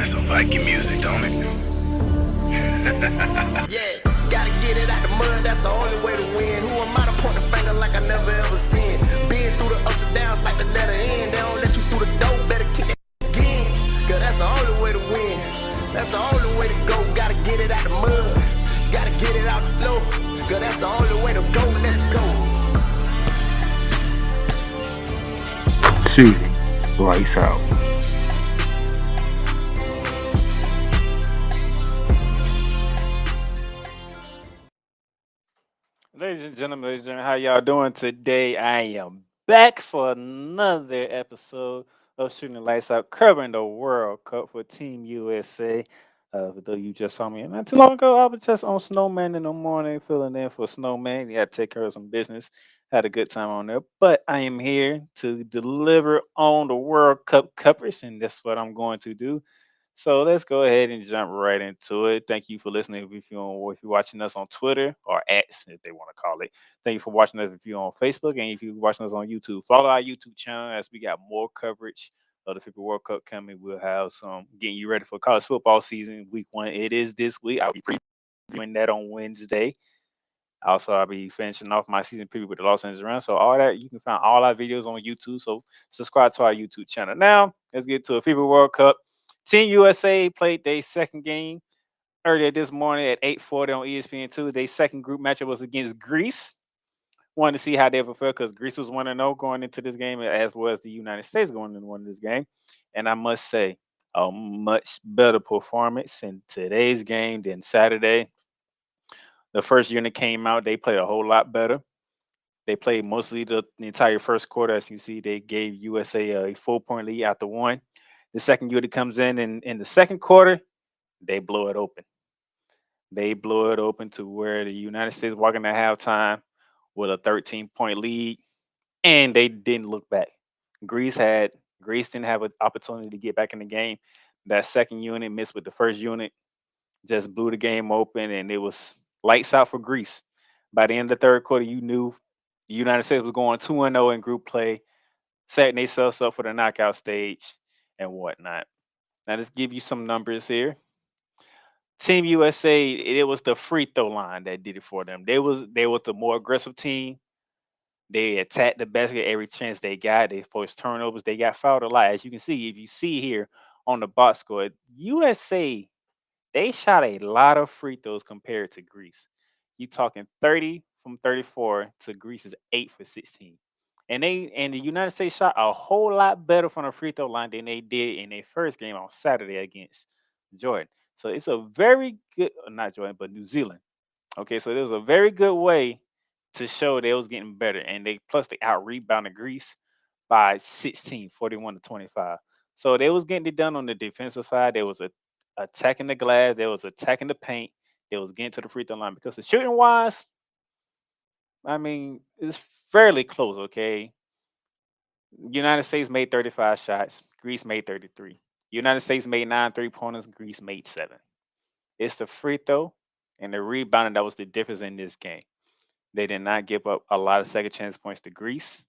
some Viking music, don't it? Yeah, gotta get it out the mud, that's the only way to win. Who am I to point the finger like I never ever seen? Been through the ups and downs like the letter N. They don't let you through the door, better kick that again. Cause that's the only way to win. That's the only way to go. Gotta get it out the mud, gotta get it out the flow. Cause that's the only way to go. Let's go. See, lights out. Ladies and gentlemen, how y'all doing today? I am back for another episode of Shooting the Lights Out, covering the World Cup for Team USA. Though you just saw me not too long ago, I was just on Snowman in the morning, filling in for Snowman. You had to take care of some business. Had a good time on there. But I am here to deliver on the World Cup coverage, and that's what I'm going to do. So let's go ahead and jump right into it. Thank you for listening. If you're watching us on Twitter or X, if they want to call it. Thank you for watching us if you're on Facebook and if you're watching us on YouTube. Follow our YouTube channel as we got more coverage of the FIBA World Cup coming. We'll have some getting you ready for college football season. Week 1, it is this week. I'll be previewing that on Wednesday. Also, I'll be finishing off my season preview with the Los Angeles Rams. So all that you can find all our videos on YouTube. So subscribe to our YouTube channel. Now let's get to a FIBA World Cup. Team USA played their second game earlier this morning at 8:40 on ESPN2. Their second group matchup was against Greece. Wanted to see how they ever felt because Greece was 1-0 going into this game, as was the United States going into one of this game. And I must say, a much better performance in today's game than Saturday. The first unit came out, they played a whole lot better. They played mostly the entire first quarter. As you see, they gave USA a 4-point lead after one. The second unit comes in the second quarter, they blow it open. They blow it open to where the United States walking at halftime with a 13-point lead, and they didn't look back. Greece didn't have an opportunity to get back in the game. That second unit missed with the first unit, just blew the game open, and it was lights out for Greece. By the end of the third quarter, you knew the United States was going 2-0 in group play, setting themselves up for the knockout stage and whatnot. Now, let's give you some numbers here. Team USA, it was the free throw line that did it for them. They was the more aggressive team. They attacked the basket every chance they got. They forced turnovers. They got fouled a lot. As you can see, if you see here on the box score, USA, they shot a lot of free throws compared to Greece. You talking 30 from 34 to Greece's 8 for 16. And the United States shot a whole lot better from the free throw line than they did in their first game on Saturday against Jordan. So it's a very good, not Jordan, but New Zealand. Okay, so there's a very good way to show they was getting better. And they plus they out rebounded Greece by 16, 41 to 25. So they was getting it done on the defensive side. They was attacking the glass, they was attacking the paint, they was getting to the free throw line because the shooting wise, I mean, it's fairly close, okay? United States made 35 shots, Greece made 33. United States made 9 3-pointers, Greece made 7. It's the free throw and the rebounding that was the difference in this game. They did not give up a lot of second chance points to Greece.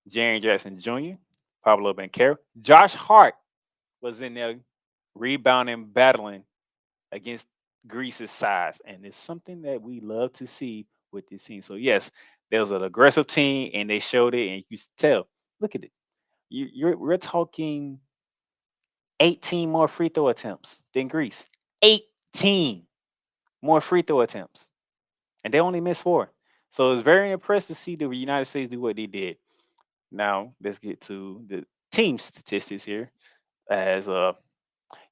Jaren Jackson Jr., Pablo Banchero, Josh Hart was in there rebounding, battling against Greece's size. And it's something that we love to see with this team. So, yes, there was an aggressive team and they showed it, and you tell. Look at it. We're talking 18 more free throw attempts than Greece. 18 more free throw attempts. And they only missed 4. So it's very impressed to see the United States do what they did. Now let's get to the team statistics here. As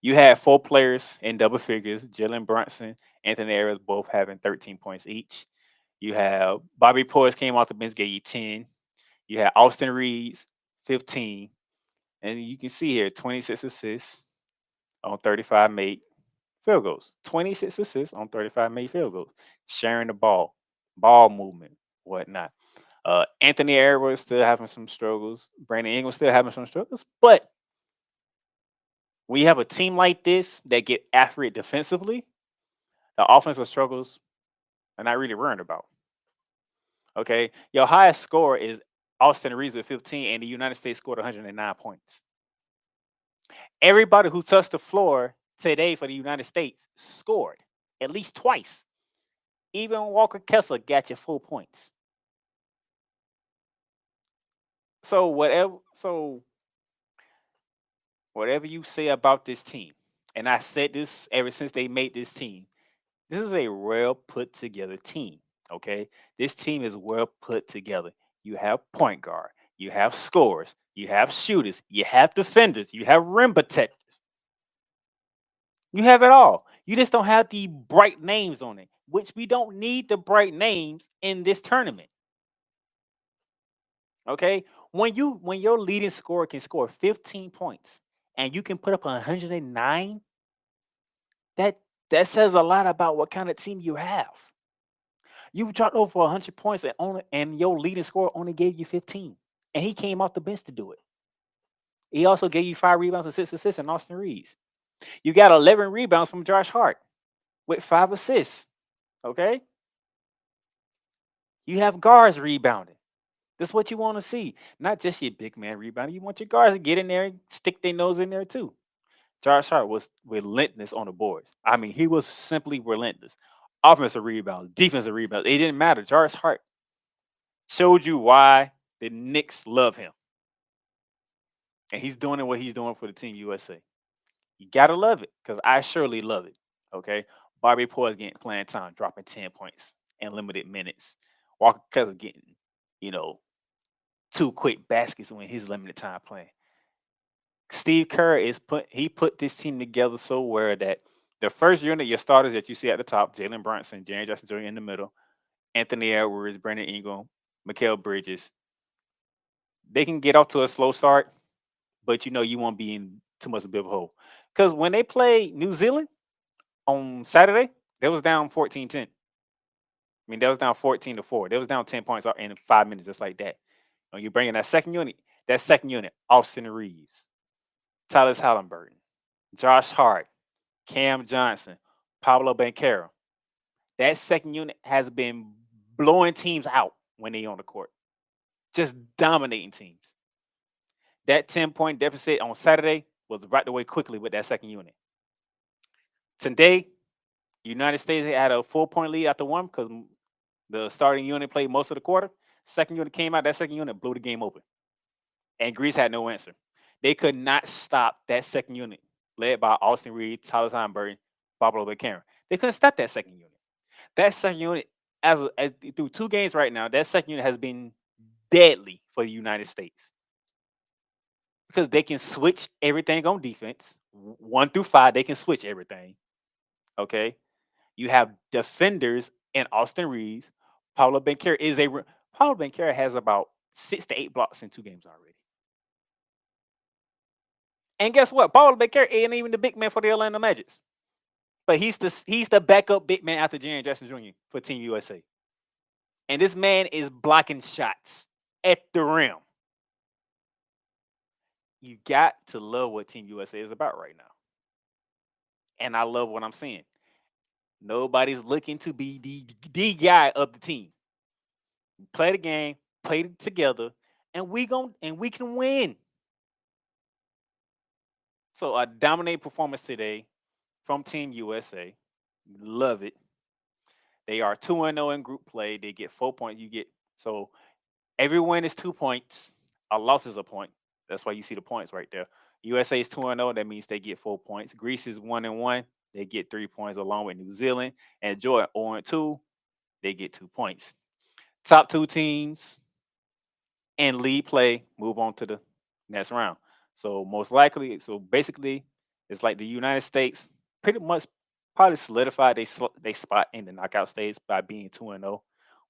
you had 4 players in double figures: Jalen Brunson, Anthony Harris, both having 13 points each. You have Bobby Portis came off the bench, gave you 10. You had Austin Reeves, 15, and you can see here 26 assists on 35 made field goals. 26 assists on 35 made field goals. Sharing the ball movement, whatnot. Anthony Edwards still having some struggles. Brandon Ingram still having some struggles. But we have a team like this that get after it defensively. The offensive struggles are not really worried about. Okay, your highest score is Austin Reeves with 15, and the United States scored 109 points. Everybody who touched the floor today for the United States scored at least twice. Even Walker Kessler got you 4 points. So whatever you say about this team, and I said this ever since they made this team, this is a well put together team. Okay, this team is well put together. You have point guard, you have scorers, you have shooters, you have defenders, you have rim protectors. You have it all. You just don't have the bright names on it, which we don't need the bright names in this tournament. Okay, when your leading scorer can score 15 points and you can put up 109, that that says a lot about what kind of team you have. You dropped over 100 points and your leading scorer only gave you 15, and he came off the bench to do it. He also gave you 5 rebounds and 6 assists in Austin Reeves. You got 11 rebounds from Josh Hart with 5 assists. Okay, you have guards rebounding. That's what you want to see, not just your big man rebounding. You want your guards to get in there and stick their nose in there too. Josh Hart was relentless on the boards. I mean, he was simply relentless. Offensive rebounds, defensive rebounds, it didn't matter. Josh Hart showed you why the Knicks love him. And he's doing what he's doing for the Team USA. You gotta love it, because I surely love it. Okay. Bobby Portis getting playing time, dropping 10 points in limited minutes. Walker Kessler getting, you know, 2 quick baskets when his limited time playing. Steve Kerr he put this team together so well that the first unit, your starters that you see at the top, Jalen Brunson, Jaren Jackson Jr. in the middle, Anthony Edwards, Brandon Ingram, Mikal Bridges, they can get off to a slow start, but you won't be in too much of a big of a hole. Because when they play New Zealand on Saturday, they was down 14-10. I mean, they was down 14-4. They was down 10 points in 5 minutes, just like that. When you bring in that second unit, Austin Reeves, Tyler Halliburton, Josh Hart, Cam Johnson, Pablo Banchero. That second unit has been blowing teams out when they on the court, just dominating teams. That 10-point deficit on Saturday was right away quickly with that second unit. Today, United States had a 4-point lead after one because the starting unit played most of the quarter. Second unit came out. That second unit blew the game open, and Greece had no answer. They could not stop that second unit, led by Austin Reed, Tyler Steinberg, Pablo Banchero. They couldn't stop that second unit. That second unit, as through 2 games right now, that second unit has been deadly for the United States because they can switch everything on defense. 1 through 5, they can switch everything. Okay, you have defenders in Austin Reeves. Pablo Banchero has about 6 to 8 blocks in 2 games already. And guess what? Pablo Banchero ain't even the big man for the Orlando Magic, but he's the backup big man after Jaren Jackson Jr. for Team USA. And this man is blocking shots at the rim. You got to love what Team USA is about right now. And I love what I'm seeing. Nobody's looking to be the guy of the team. Play the game, play it together, and we can win. So a dominant performance today from Team USA. Love it. They are 2-0 in group play. They get 4 points. So every win is 2 points. A loss is a point. That's why you see the points right there. USA is 2-0. That means they get 4 points. Greece is 1-1. They get 3 points along with New Zealand. And Jordan 0-2. They get 2 points. Top 2 teams in league play move on to the next round. So basically, it's like the United States pretty much probably solidified they spot in the knockout stage by being 2-0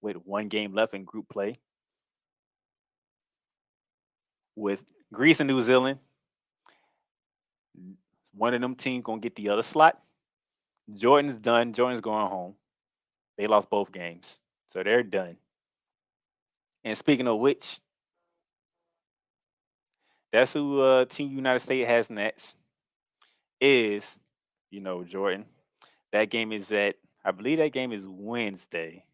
with 1 game left in group play. With Greece and New Zealand, one of them teams gonna get the other slot. Jordan's done. Jordan's going home. They lost both games, so they're done. And speaking of which, that's who Team United States has next. Is Jordan. That game is I believe that game is Wednesday.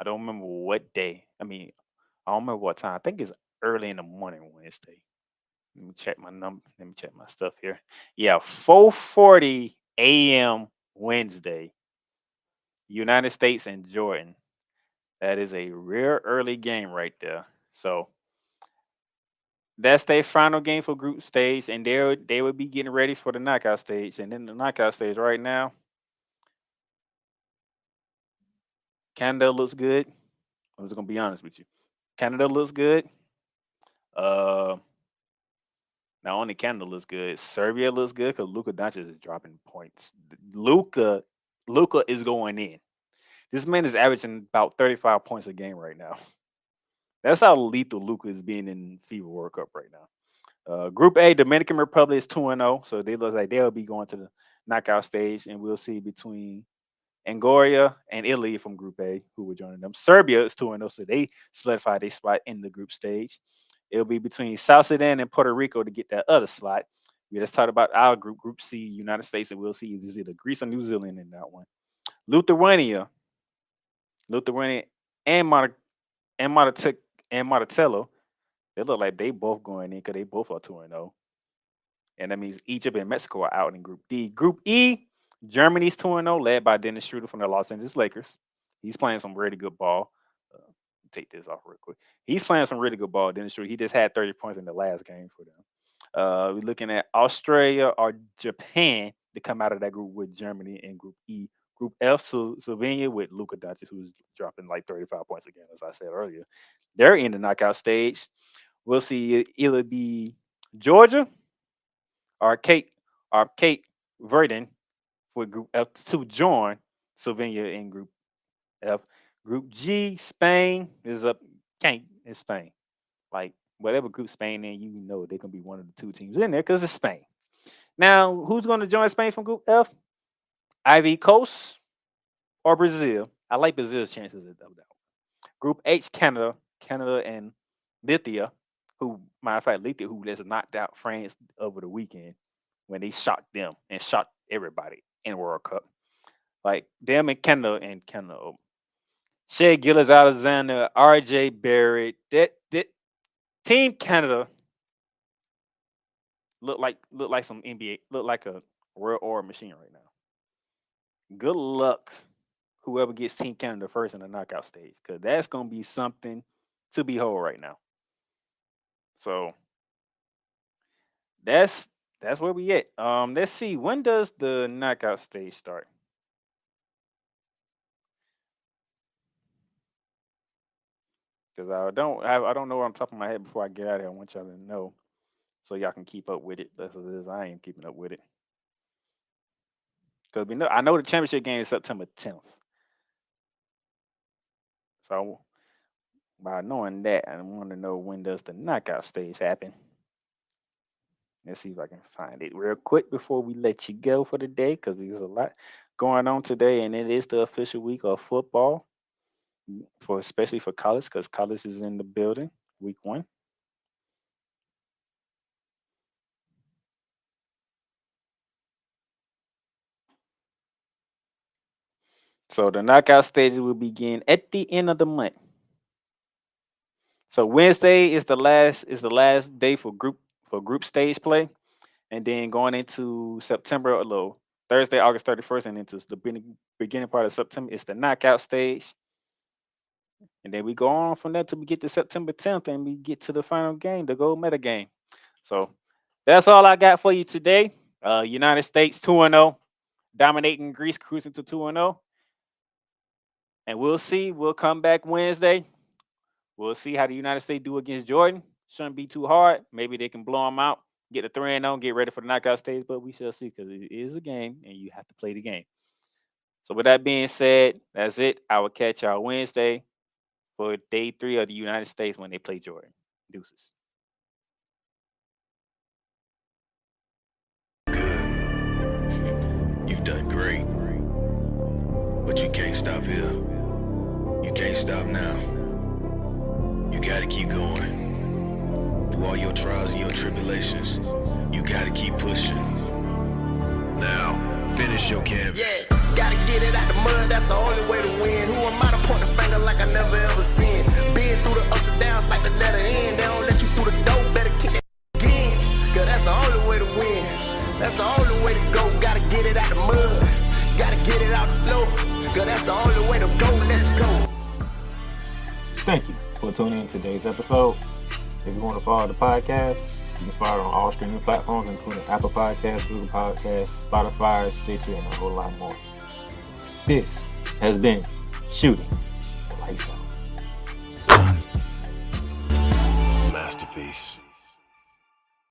I don't remember what day. I don't remember what time. I think it's early in the morning Wednesday. Let me check my number. Let me check my stuff here. Yeah, 4:40 a.m. Wednesday, United States and Jordan. That is a real early game right there. So that's their final game for group stage, and they will be getting ready for the knockout stage. And in the knockout stage right now, Canada looks good. I'm just gonna be honest with you. Canada looks good. Uh, Not only Canada looks good, Serbia looks good because Luka Doncic is dropping points. Luka, Luka is going in. This man is averaging about 35 points a game right now. That's how lethal Luka is being in FIBA World Cup right now. Group A, Dominican Republic is 2-0, so they look like they'll be going to the knockout stage, and we'll see between Angola and Italy from Group A who will join them. Serbia is 2-0, so they solidify their spot in the group stage. It'll be between South Sudan and Puerto Rico to get that other slot. We just talked about our group, Group C, United States, and we'll see if it's either Greece or New Zealand in that one. Lithuania, and Monticello, they look like they both going in because they both are 2-0. And that means Egypt and Mexico are out in Group D. Group E, Germany's 2-0, led by Dennis Schroeder from the Los Angeles Lakers. He's playing some really good ball. Take this off real quick. He's playing some really good ball, Dennis Schroeder. He just had 30 points in the last game for them. We're looking at Australia or Japan to come out of that group with Germany in Group E. Group F, Slovenia with Luka Doncic, who's dropping like 35 points again, as I said earlier. They're in the knockout stage. We'll see it'll be Georgia or Cape Verden for Group F to join Slovenia in Group F. Group G, Spain is up. Can't in Spain. Like whatever group Spain in, you know they're gonna be one of the two teams in there because it's Spain. Now, who's gonna join Spain from Group F? Ivory Coast or Brazil. I like Brazil's chances of that. Group H, Canada and Lithuania, who matter of fact, Lithuania, who just knocked out France over the weekend when they shocked them and shocked everybody in the World Cup. Like them and Canada. Shea Gillis Alexander, RJ Barrett, that Team Canada look like some NBA, look like a real or machine right now. Good luck, whoever gets Team Canada first in the knockout stage, because that's gonna be something to behold right now. So that's where we at. Let's see, when does the knockout stage start? Because I don't know on top of my head before I get out of here. I want y'all to know so y'all can keep up with it. That's what it is. I ain't keeping up with it. Because I know the championship game is September 10th. So by knowing that, I want to know when does the knockout stage happen. Let's see if I can find it real quick before we let you go for the day, because there's a lot going on today, and it is the official week of football, especially for college, because college is in the building, week 1. So the knockout stages will begin at the end of the month. So Wednesday is the last day for group stage play, and then going into September, Thursday, August 31st, and into the beginning part of September, it's the knockout stage, and then we go on from there till we get to September 10th, and we get to the final game, the gold medal game. So that's all I got for you today. United States 2-0, dominating Greece, cruising to 2-0. And we'll see. We'll come back Wednesday. We'll see how the United States do against Jordan. Shouldn't be too hard. Maybe they can blow them out, get the 3-0, get ready for the knockout stage. But we shall see, because it is a game, and you have to play the game. So with that being said, that's it. I will catch y'all Wednesday for day 3 of the United States when they play Jordan. Deuces. You've done great, but you can't stop here. You can't stop now. You gotta keep going. Through all your trials and your tribulations, you gotta keep pushing. Now, finish your canvas. Yeah, gotta get it out the mud, that's the only way to win. Who am I to point the finger like I never ever seen? Been through the ups and downs like the letter N. They don't let you through the door, better kick that again. Thank you for tuning in to today's episode. If you want to follow the podcast, you can follow it on all streaming platforms, including Apple Podcasts, Google Podcasts, Spotify, Stitcher, and a whole lot more. This has been Shooting Lights Out. Masterpiece.